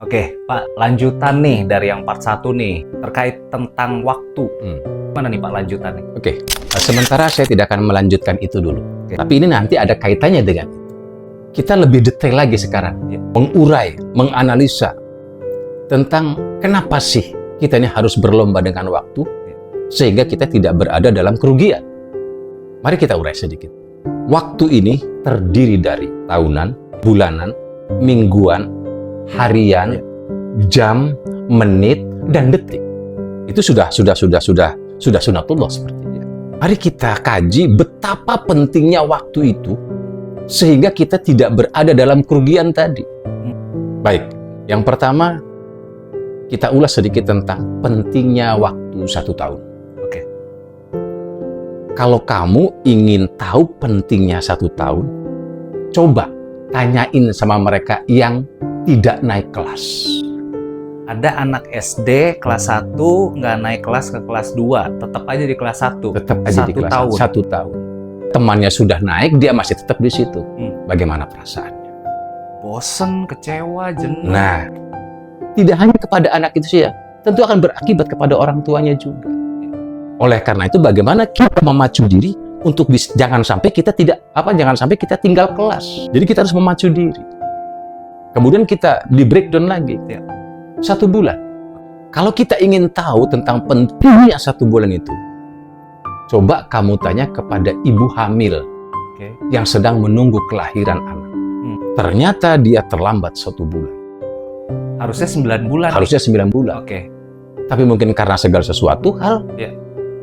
Oke, Pak, lanjutan nih dari yang part 1 nih, terkait tentang waktu. Mana nih Pak lanjutannya? Oke, sementara saya tidak akan melanjutkan itu dulu. Oke. Tapi ini nanti ada kaitannya dengan itu. Kita lebih detail lagi sekarang, Ya. mengurai, menganalisa tentang kenapa sih kita ini harus berlomba dengan waktu, sehingga kita tidak berada dalam kerugian. Mari kita urai sedikit. Waktu ini terdiri dari tahunan, bulanan, mingguan, harian, jam, menit, dan detik. Itu sudah sunatullah sepertinya. Mari kita kaji betapa pentingnya waktu itu sehingga kita tidak berada dalam kerugian tadi. Baik, yang pertama kita ulas sedikit tentang pentingnya waktu 1 tahun. Oke. Kalau kamu ingin tahu pentingnya 1 tahun, coba tanyain sama mereka yang tidak naik kelas. Ada anak SD kelas 1 nggak naik kelas ke kelas 2, tetap aja di kelas 1. Tetap aja di kelas 1 tahun. 1 tahun. Temannya sudah naik, dia masih tetap di situ. Bagaimana perasaannya? Bosen, kecewa, jenuh. Nah, tidak hanya kepada anak itu saja, tentu akan berakibat kepada orang tuanya juga. Oleh karena itu, bagaimana kita memacu diri untuk jangan sampai kita tinggal kelas. Jadi kita harus memacu diri. Kemudian kita di breakdown lagi. 1 bulan. Kalau kita ingin tahu tentang pentingnya 1 bulan itu, coba kamu tanya kepada ibu hamil yang sedang menunggu kelahiran anak. Ternyata dia terlambat 1 bulan. Harusnya 9 bulan. Harusnya 9 bulan. Oke. Tapi mungkin karena segala sesuatu hal,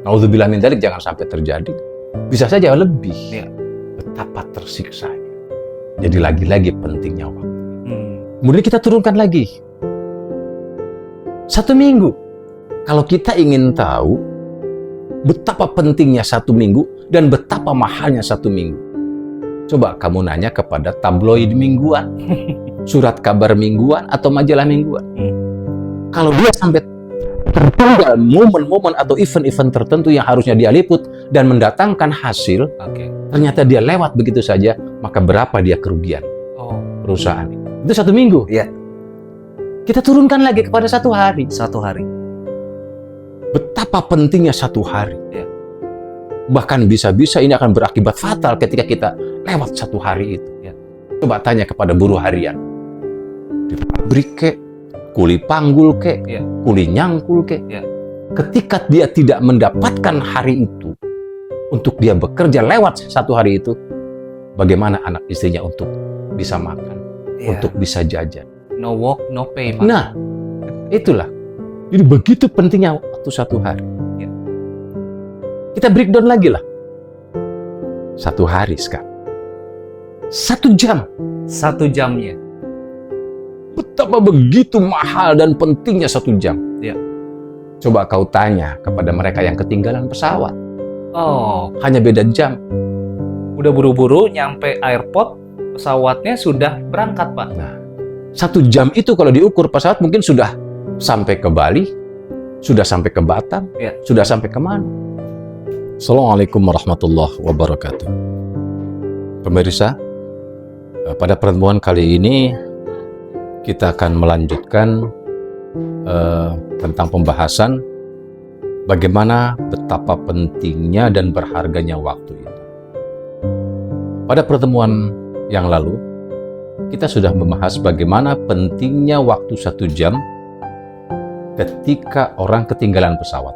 naudzubillah min dzalik, jangan sampai terjadi. Bisa saja lebih. Betapa tersiksanya. Jadi lagi-lagi pentingnya waktu. Kemudian kita turunkan lagi. 1 minggu. Kalau kita ingin tahu betapa pentingnya 1 minggu dan betapa mahalnya 1 minggu, coba kamu nanya kepada tabloid mingguan, surat kabar mingguan, atau majalah mingguan. Kalau dia sampai tertinggal momen-momen atau event-event tertentu yang harusnya dia liput dan mendatangkan hasil, ternyata dia lewat begitu saja, maka berapa dia kerugian perusahaan itu? Itu 1 minggu. Iya. Kita turunkan lagi kepada 1 hari. 1 hari. Betapa pentingnya 1 hari. Bahkan bisa-bisa ini akan berakibat fatal ketika kita lewat 1 hari itu. Coba tanya kepada buruh harian. Di pabrik kek, kuli panggul kek, kuli nyangkul kek. Ketika dia tidak mendapatkan hari itu, untuk dia bekerja lewat 1 hari itu, bagaimana anak istrinya untuk bisa makan, untuk bisa jajan. No work, no pay, Pak. Nah, itulah. Jadi begitu pentingnya waktu 1 hari. Kita breakdown lagi lah. 1 hari sekarang. 1 jam. 1 jamnya. Betapa begitu mahal dan pentingnya 1 jam. Coba kau tanya kepada mereka yang ketinggalan pesawat. Hanya beda jam. Udah buru-buru nyampe airport, pesawatnya sudah berangkat, Pak. Nah, 1 jam itu kalau diukur pesawat mungkin sudah sampai ke Bali, sudah sampai ke Batam, sudah sampai kemana. Assalamualaikum warahmatullahi wabarakatuh. Pemirsa, pada pertemuan kali ini kita akan melanjutkan tentang pembahasan bagaimana betapa pentingnya dan berharganya waktu itu. Pada pertemuan yang lalu, kita sudah membahas bagaimana pentingnya waktu 1 jam ketika orang ketinggalan pesawat.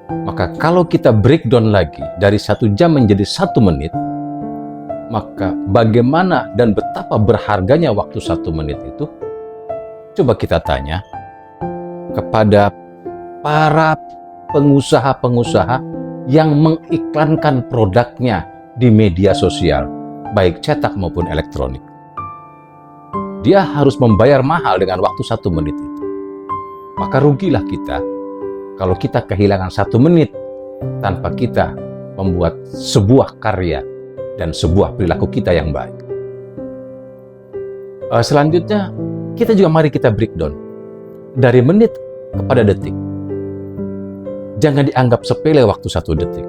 Maka kalau kita breakdown lagi dari 1 jam menjadi 1 menit, maka bagaimana dan betapa berharganya waktu 1 menit itu? Coba kita tanya kepada para pengusaha-pengusaha yang mengiklankan produknya di media sosial, baik cetak maupun elektronik. Dia harus membayar mahal dengan waktu 1 menit itu. Maka rugilah kita kalau kita kehilangan 1 menit tanpa kita membuat sebuah karya dan sebuah perilaku kita yang baik. Selanjutnya, mari kita breakdown dari menit kepada detik. Jangan dianggap sepele waktu 1 detik.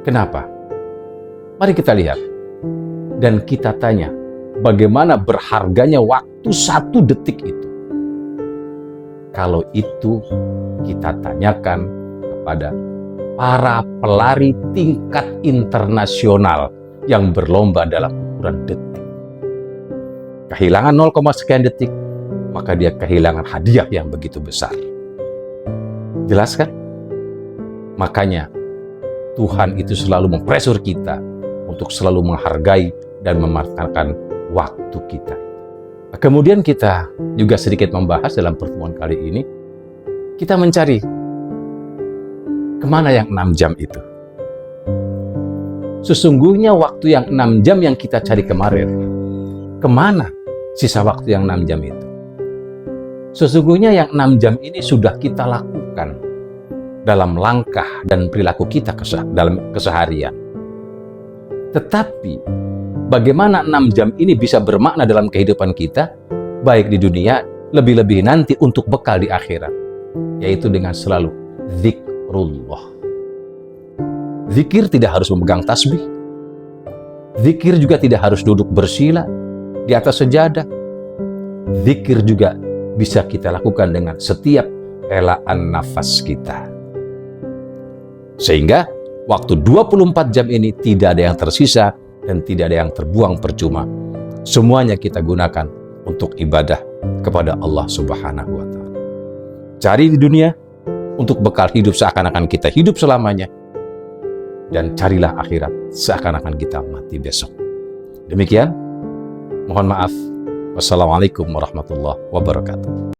Kenapa? Mari kita lihat dan kita tanya bagaimana berharganya waktu 1 detik itu. Kalau itu kita tanyakan kepada para pelari tingkat internasional yang berlomba dalam ukuran detik. Kehilangan 0, sekian detik, maka dia kehilangan hadiah yang begitu besar. Jelas kan? Makanya Tuhan itu selalu mempresur kita untuk selalu menghargai dan memanfaatkan waktu kita. Kemudian kita juga sedikit membahas dalam pertemuan kali ini, kita mencari kemana yang 6 jam itu. Sesungguhnya waktu yang 6 jam yang kita cari kemarin, kemana sisa waktu yang 6 jam itu? Sesungguhnya yang 6 jam ini sudah kita lakukan dalam langkah dan perilaku kita dalam keseharian. Tetapi bagaimana 6 jam ini bisa bermakna dalam kehidupan kita, baik di dunia, lebih-lebih nanti untuk bekal di akhirat, yaitu dengan selalu zikrullah. Zikir tidak harus memegang tasbih. Zikir juga tidak harus duduk bersila di atas sejadah. Zikir juga bisa kita lakukan dengan setiap relaan nafas kita. Sehingga waktu 24 jam ini tidak ada yang tersisa dan tidak ada yang terbuang percuma. Semuanya kita gunakan untuk ibadah kepada Allah Subhanahu wa Ta'ala. Cari di dunia untuk bekal hidup seakan-akan kita hidup selamanya, dan carilah akhirat seakan-akan kita mati besok. Demikian, mohon maaf. Wassalamualaikum warahmatullahi wabarakatuh.